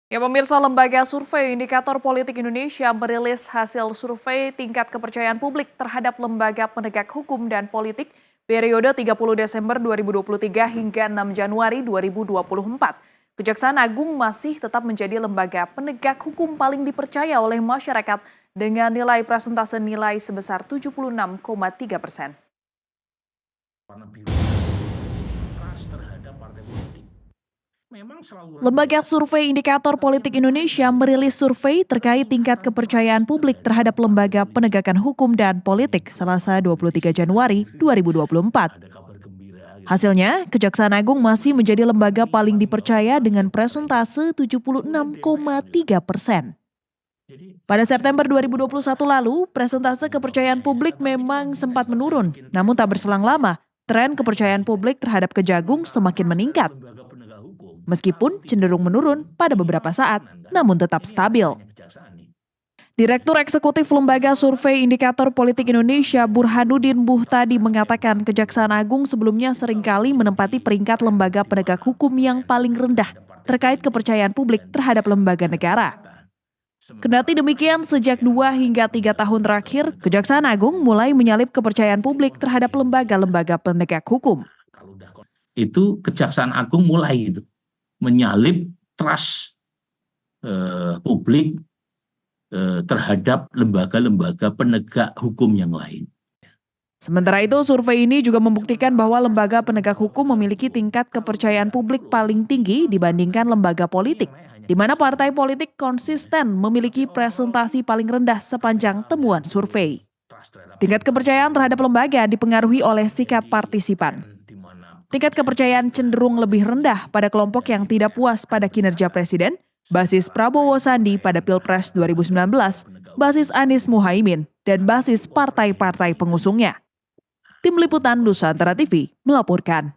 Ya pemirsa, lembaga survei Indikator Politik Indonesia merilis hasil survei tingkat kepercayaan publik terhadap lembaga penegak hukum dan politik periode 30 Desember 2023 hingga 6 Januari 2024. Kejaksaan Agung masih tetap menjadi lembaga penegak hukum paling dipercaya oleh masyarakat dengan nilai presentase nilai sebesar 76,3%. Lembaga Survei Indikator Politik Indonesia merilis survei terkait tingkat kepercayaan publik terhadap lembaga penegakan hukum dan politik Selasa 23 Januari 2024. Hasilnya, Kejaksaan Agung masih menjadi lembaga paling dipercaya dengan presentase 76,3%. Pada September 2021 lalu, presentase kepercayaan publik memang sempat menurun, namun tak berselang lama, tren kepercayaan publik terhadap Kejagung semakin meningkat. Meskipun cenderung menurun pada beberapa saat, namun tetap stabil. Direktur Eksekutif Lembaga Survei Indikator Politik Indonesia, Burhanuddin Buhtadi mengatakan Kejaksaan Agung sebelumnya seringkali menempati peringkat lembaga penegak hukum yang paling rendah terkait kepercayaan publik terhadap lembaga negara. Kendati demikian, sejak 2 hingga 3 tahun terakhir, Kejaksaan Agung mulai menyalip kepercayaan publik terhadap lembaga-lembaga penegak hukum. Itu Kejaksaan Agung mulai menyalip trust publik terhadap lembaga-lembaga penegak hukum yang lain. Sementara itu, survei ini juga membuktikan bahwa lembaga penegak hukum memiliki tingkat kepercayaan publik paling tinggi dibandingkan lembaga politik, di mana partai politik konsisten memiliki presentasi paling rendah sepanjang temuan survei. Tingkat kepercayaan terhadap lembaga dipengaruhi oleh sikap partisipan. Tingkat kepercayaan cenderung lebih rendah pada kelompok yang tidak puas pada kinerja Presiden, basis Prabowo Sandi pada Pilpres 2019, basis Anies Muhaimin, dan basis partai-partai pengusungnya. Tim Liputan Nusantara TV melaporkan.